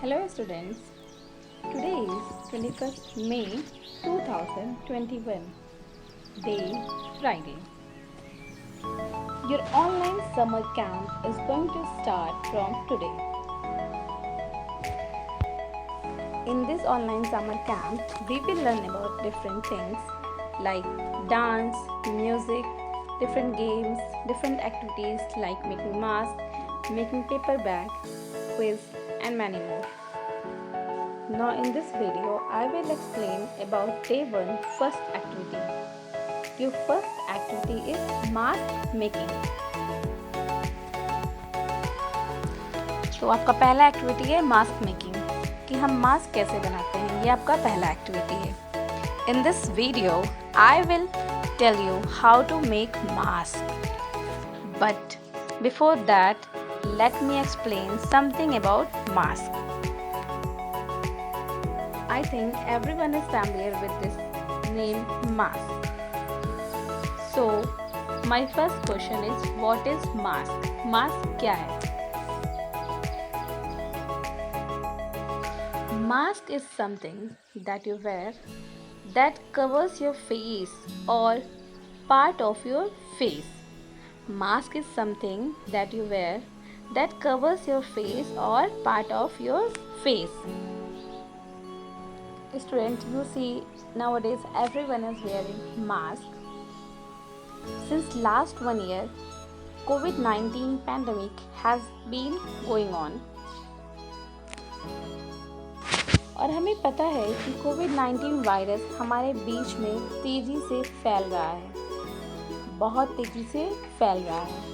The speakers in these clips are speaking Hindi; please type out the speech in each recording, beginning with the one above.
Hello students, today is 21st May 2021, day Friday. Your online summer camp is going to start from today. In this online summer camp, we will learn about different things like dance, music, different games, different activities like making masks, making paper bag, quiz and many more. Now in this video, I will explain about day 1 first activity. Your first activity is mask making. तो आपका पहला एक्टिविटी है मास्क मेकिंग कि हम मास्क कैसे बनाते हैं, ये आपका पहला एक्टिविटी है. In this video I will tell you how to make mask. But before that let me explain something about mask. I think everyone is familiar with this name mask. So my first question is, what is mask? Mask क्या है? Mask is something that you wear that covers your face or part of your face. Mask is something that you wear that covers your face or part of your face. Students, you see nowadays everyone is wearing mask. Since last 1 year, COVID-19 pandemic has been going on. और हमें पता है कि COVID-19 वायरस हमारे बीच में तेज़ी से फैल रहा है, बहुत तेज़ी से फैल रहा है.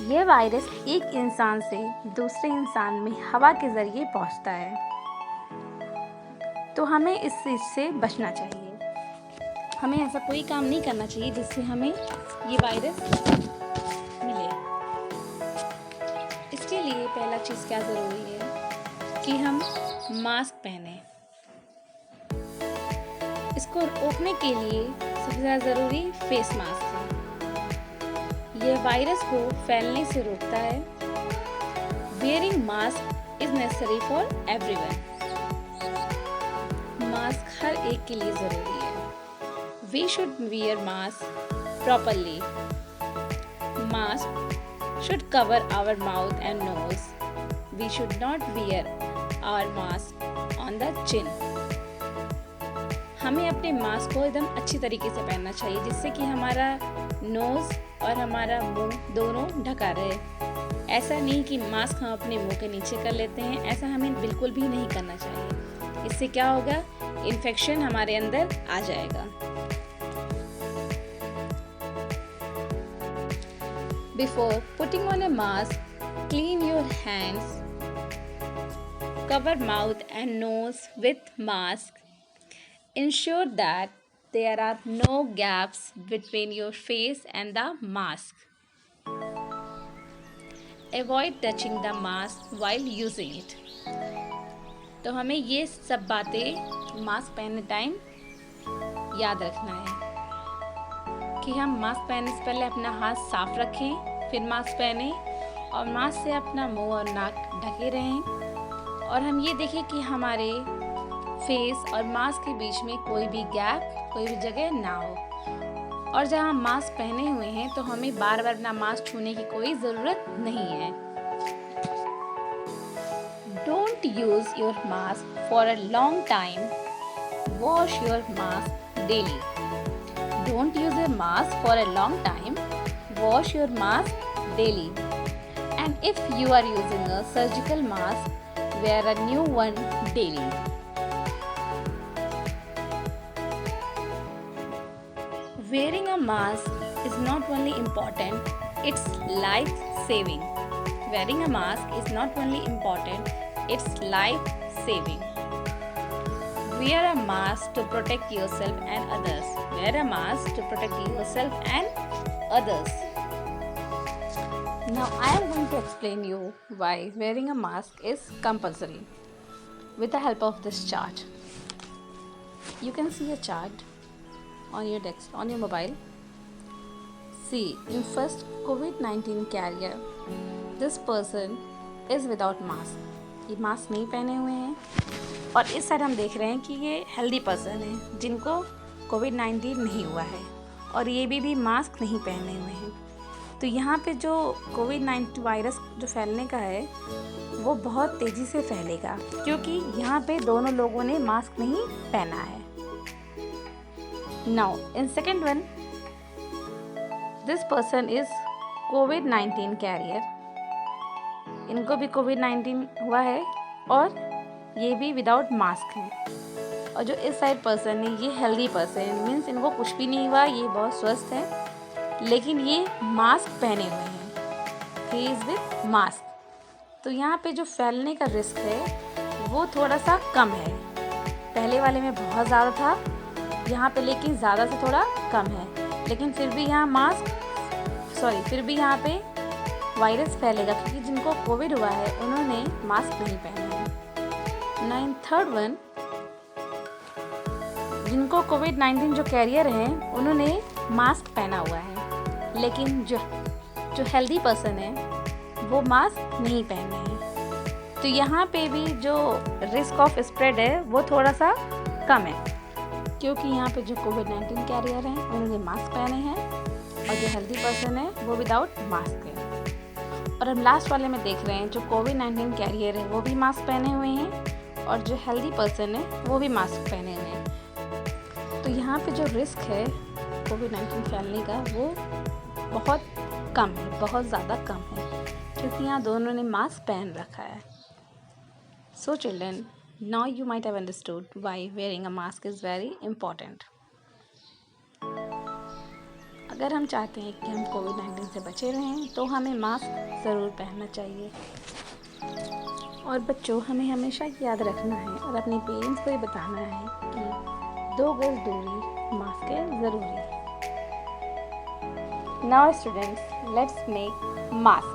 यह वायरस एक इंसान से दूसरे इंसान में हवा के ज़रिए पहुंचता है, तो हमें इस चीज़ से बचना चाहिए. हमें ऐसा कोई काम नहीं करना चाहिए जिससे हमें ये वायरस मिले. इसके लिए पहला चीज़ क्या ज़रूरी है कि हम मास्क पहने. इसको रोकने के लिए सबसे ज़्यादा ज़रूरी फेस मास्क है. यह वायरस को फैलने से रोकता है. Wearing mask is necessary for everyone. Mask हर एक के लिए ज़रूरी है. We should wear mask properly. Mask should cover our mouth and nose. We should not wear our mask on the chin. हमें अपने मास्क को एकदम अच्छी तरीके से पहनना चाहिए जिससे कि हमारा नोज़ और हमारा मुंह दोनों ढका रहे. ऐसा नहीं कि मास्क हम अपने मुंह के नीचे कर लेते हैं, ऐसा हमें बिल्कुल भी नहीं करना चाहिए. इससे क्या होगा, इन्फेक्शन हमारे अंदर आ जाएगा. Before putting on a mask, clean your hands, cover mouth and nose with mask. Ensure that there are no gaps between your face and the mask. Avoid touching the mask while using it. तो हमें ये सब बातें मास्क पहनने टाइम याद रखना है कि हम मास्क पहनने से पहले अपना हाथ साफ रखें, फिर मास्क पहने और मास्क से अपना मुंह और नाक ढके रहें. और हम ये देखें कि हमारे फेस और मास्क के बीच में कोई भी गैप, कोई भी जगह ना हो. और जब हम मास्क पहने हुए हैं तो हमें बार बार अपना मास्क छूने की कोई ज़रूरत नहीं है. Don't use your mask for a long time. Wash your mask daily. Don't use your mask for a long time. Wash your mask daily. And if you are using a surgical mask, wear a new one daily. Wearing a mask is not only important, it's life saving. Wearing a mask is not only important, it's life saving. Wear a mask to protect yourself and others. Wear a mask to protect yourself and others. Now I am going to explain you why wearing a mask is compulsory with the help of this chart. You can see a chart on your desktop, on your mobile. See, in first COVID-19 carrier, this person is without mask. ये मास्क नहीं पहने हुए हैं। और इस साइड हम देख रहे हैं कि ये हेल्दी पर्सन है जिनको कोविड-19 नहीं हुआ है और ये भी मास्क नहीं पहने हुए हैं। तो यहाँ पे जो कोविड-19 वायरस जो फैलने का है वो बहुत तेज़ी से फैलेगा क्योंकि यहाँ पे दोनों लोगों ने मास्क नहीं पहना है। Now in second one, this person is कोविड-19 कैरियर। इनको भी कोविड-19 हुआ है और ये भी विदाउट मास्क है। और जो इस साइड पर्सन है ये हेल्दी पर्सन है, मीन्स इनको कुछ भी नहीं हुआ, ये बहुत स्वस्थ है, लेकिन ये मास्क पहने हुए हैं, ही इज़ विद मास्क। तो यहाँ पे जो फैलने का रिस्क है वो थोड़ा सा कम है। पहले वाले में बहुत ज़्यादा था, यहाँ पे लेकिन ज़्यादा से थोड़ा कम है, लेकिन फिर भी यहाँ पे वायरस फैलेगा क्योंकि जिनको कोविड हुआ है उन्होंने मास्क नहीं पहना है। नाइन थर्ड वन, जिनको कोविड-19 जो कैरियर हैं उन्होंने मास्क पहना हुआ है, लेकिन जो हेल्दी पर्सन है वो मास्क नहीं पहने हैं। तो यहाँ पे भी जो रिस्क ऑफ स्प्रेड है वो थोड़ा सा कम है क्योंकि यहाँ पे जो कोविड-19 कैरियर हैं उन्होंने मास्क पहने हैं और जो हेल्दी पर्सन है वो विदाउट मास्क है। और हम लास्ट वाले में देख रहे हैं जो कोविड-19 कैरियर है वो भी मास्क पहने हुए हैं और जो हेल्दी पर्सन है वो भी मास्क पहने हुए हैं। तो यहाँ पे जो रिस्क है कोविड-19 फैलने का वो बहुत कम है, बहुत ज़्यादा कम है क्योंकि यहाँ दोनों ने मास्क पहन रखा है। So children, now you might have understood why wearing a mask is very important. अगर हम चाहते हैं कि हम कोविड-19 से बचे रहें तो हमें मास्क ज़रूर पहनना चाहिए। और बच्चों, हमें हमेशा याद रखना है और अपने पेरेंट्स को ये बताना है कि 2 गज दूरी मास्क है ज़रूरी। Now students, let's make mask.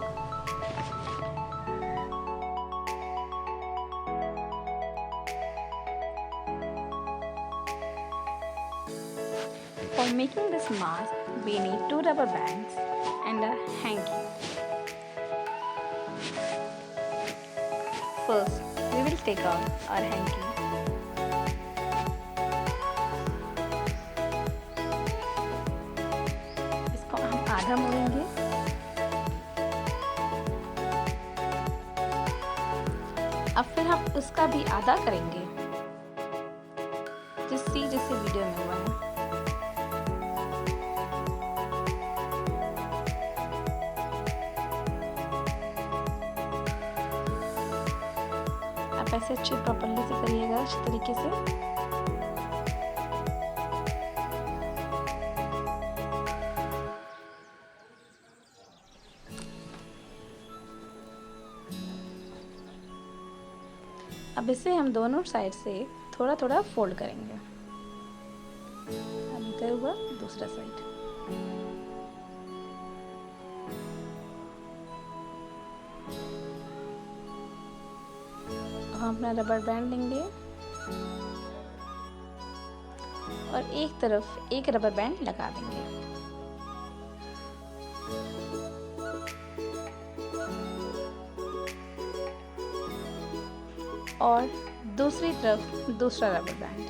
For making this mask, we need 2 rubber bands and a hanky. First, we will take out our hanky. इसको हम आधा मोड़ेंगे। अब फिर हम उसका भी आधा करेंगे, जैसे वीडियो में हुआ है। आप ऐसे अच्छे प्रॉपर्ली से करिएगा, अच्छे तरीके से। अब इसे हम दोनों साइड से थोड़ा थोड़ा फोल्ड करेंगे। अब इधर हुआ दूसरा साइड। हम अपना रबर बैंड लेंगे और एक तरफ एक रबर बैंड लगा देंगे। और दूसरी तरफ दूसरा रबर बैंड।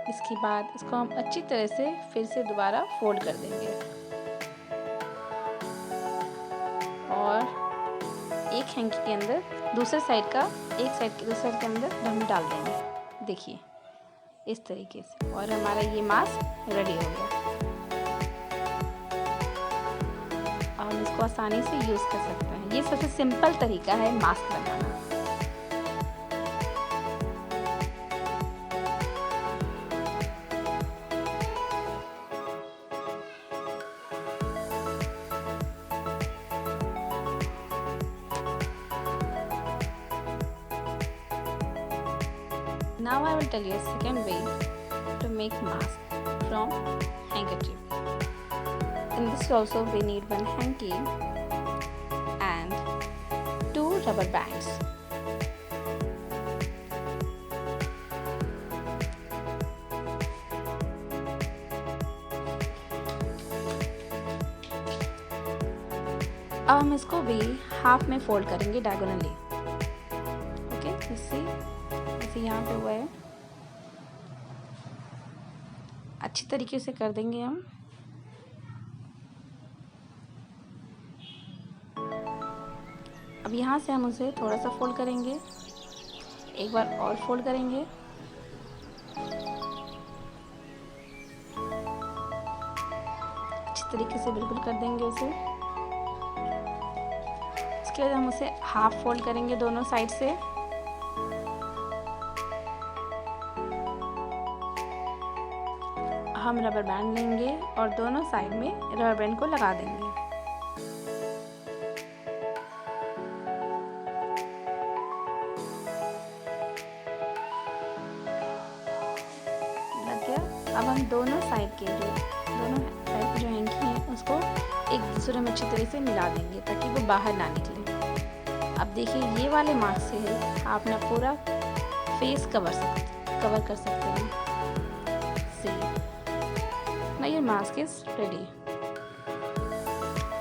इसके बाद इसको हम अच्छी तरह से फिर से दोबारा फोल्ड कर देंगे और एक हैंकी के अंदर दूसरे साइड का एक साइड के दूसरे साइड के अंदर हम डाल देंगे। देखिए इस तरीके से, और हमारा ये मास्क रेडी हो गया। हम इसको आसानी से यूज़ कर सकते हैं। ये सबसे सिंपल तरीका है mask banana. Now I will tell you a second way to make mask from handkerchief. In this also we need 1 hanky and 2 rubber bands. अब हम इसको भी हाफ में फोल्ड करेंगे डायगोनली। ओके, जैसे यहाँ पे हुआ है, अच्छी तरीके से कर देंगे हम। अब यहाँ से हम उसे थोड़ा सा फोल्ड करेंगे, एक बार और फोल्ड करेंगे, अच्छी तरीके से बिल्कुल कर देंगे उसे। इसके बाद हम उसे हाफ फोल्ड करेंगे दोनों साइड से। हम रबर बैंड लेंगे और दोनों साइड में रबर बैंड को लगा देंगे। लग गया। अब हम दोनों साइड की जो हैंकी है उसको एक दूसरे में अच्छी तरह से मिला देंगे ताकि वो बाहर ना निकले। अब देखिए, ये वाले मास्क से आप अपना पूरा फेस कवर कर सकते हैं। Now your mask is ready।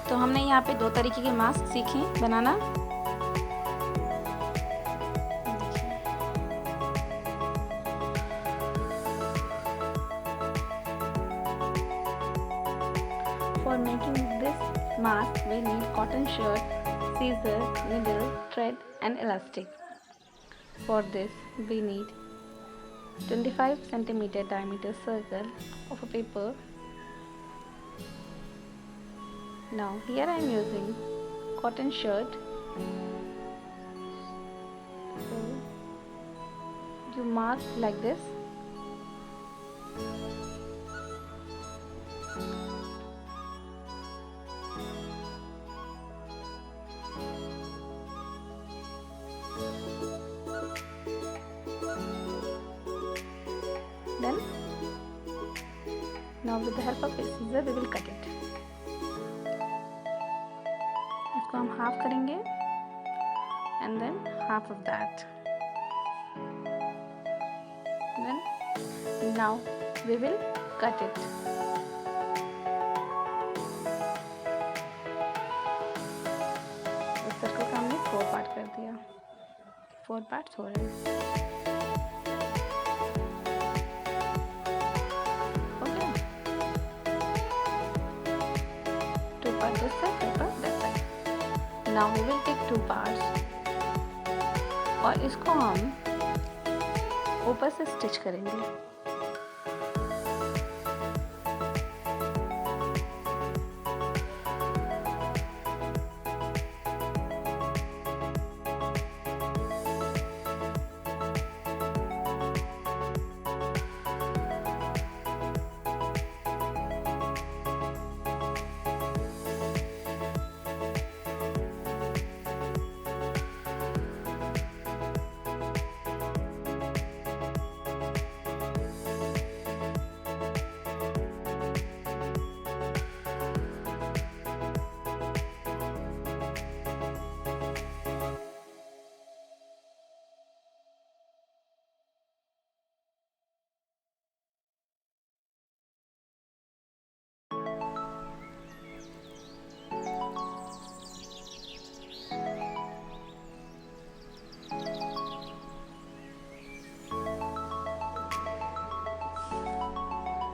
तो हमने यहाँ पे 2 तरीके के मास्क सीखे बनाना। For making this mask, we need cotton shirt, scissors, needle, thread, and elastic. For this, we need 25 centimeter diameter circle of a paper. Now here I am using cotton shirt. So you mark like this. Then now with the help of a scissor we will cut it. इसको हम हाफ करेंगे and then half of that. Then now we will cut it. इस सर्कल का हमने 4 पार्ट कर दिया। 4 पार्ट्स हो रहे हैं। This side, paper that side. Now we will take 2 parts और इसको हम ऊपर से स्टिच करेंगे।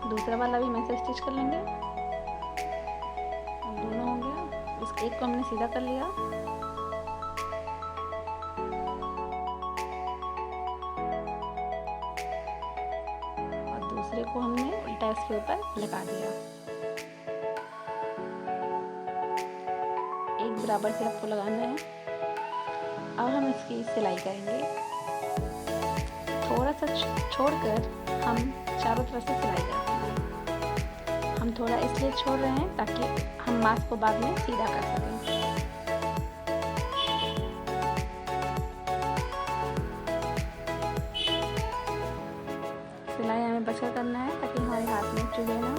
दूसरा वाला भी मैं से स्टिच कर लेंगे। दोनों हो गया। इस एक को हमने सीधा कर लिया। और दूसरे को हमने उल्टा इसके ऊपर लगा दिया। एक बराबर से आपको लगाना है। अब हम इसकी सिलाई करेंगे। थोड़ा सा छोड़कर हम चारों तरफ से सिलाई कर देंगे। हम थोड़ा इसलिए छोड़ रहे हैं ताकि हम मास्क को बाद में सीधा कर सकें। सिलाई हमें बचकर करना है ताकि हमारे हाथ में चुभे ना।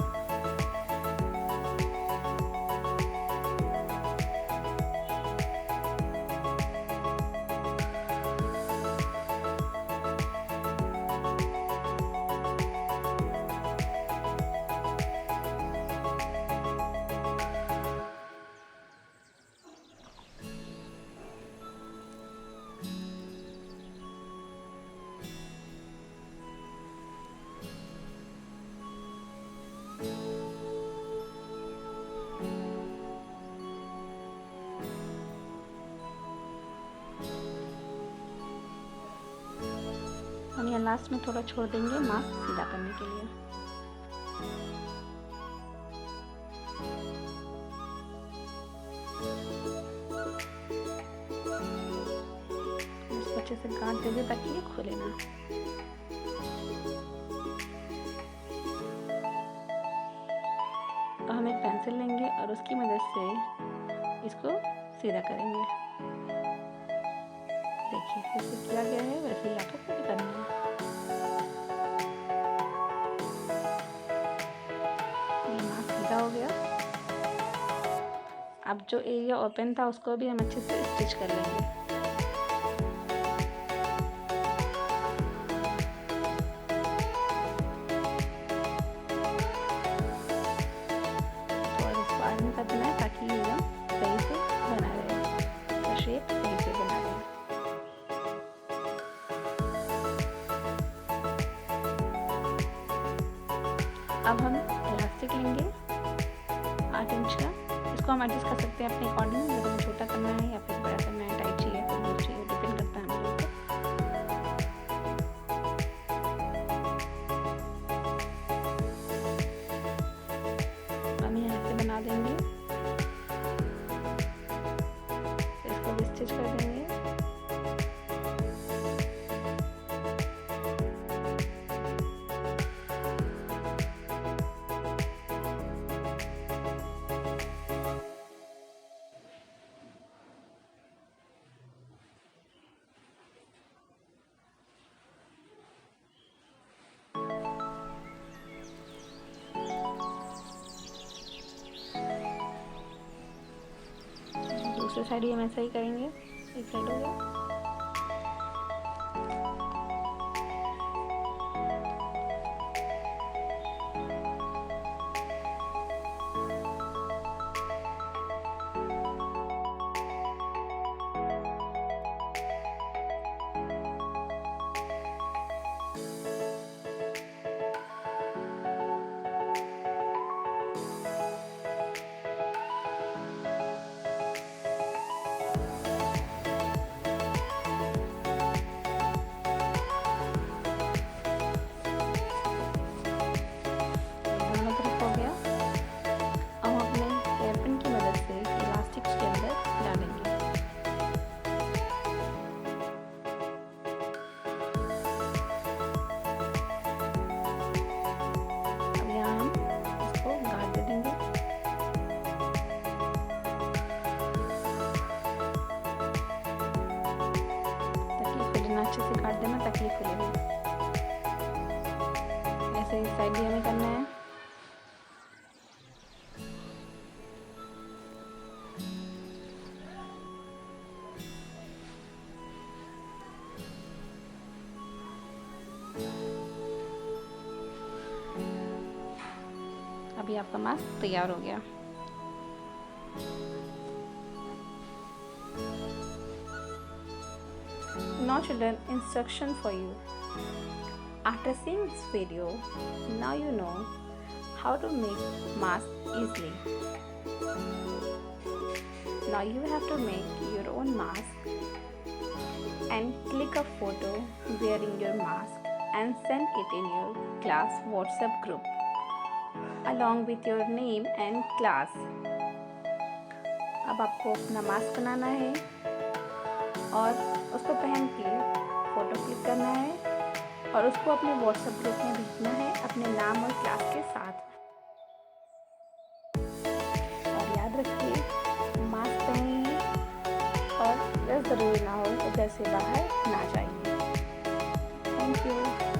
लास्ट में थोड़ा छोड़ देंगे मास्क सीधा करने के लिए। इसको अच्छे से गांठ दे दें ताकि ये खुले ना। तो हम एक पेंसिल लेंगे और उसकी मदद से इसको सीधा करेंगे। देखिए जैसे किया गया है वैसे ही आपको कट करना है। ये मास्क सीधा हो गया। अब जो एरिया ओपन था उसको भी हम अच्छे से स्टिच कर लेंगे। थोड़ा इसको आगे करना है ताकि ये एकदम सही से बना रहे, तो शेप सही से बना रहे। अब हम इलास्टिक लेंगे 8 इंच का। इसको हम एडजस्ट कर सकते हैं अपने अकॉर्डिंग, अगर हमें छोटा करना है या फिर बड़ा करना है, टाइट चाहिए फिर लूज चाहिए, डिपेंड करता है हमारे ऊपर। हम यहाँ से बना देंगे, इसको भी स्टिच कर देंगे। दूसरी साइड भी हम ऐसा ही करेंगे। एक साइड हो गया। अच्छे से काट देना ताकि ये खुले नहीं। ऐसे इस साइड भी हमें करना है। अभी आपका मास्क तैयार हो गया। Now children, instruction for you. After seeing this video, now you know how to make mask easily. Now you have to make your own mask and click a photo wearing your mask and send it in your class WhatsApp group along with your name and class. अब आपको अपना मास्क बनाना है और उसको पहन के फ़ोटो क्लिक करना है और उसको अपने व्हाट्सएप ग्रुप में भेजना है अपने नाम और क्लास के साथ। और याद रखिए मास्क पहनिए और ज़रूरी ना हो तो घर से बाहर ना जाइए। Thank you.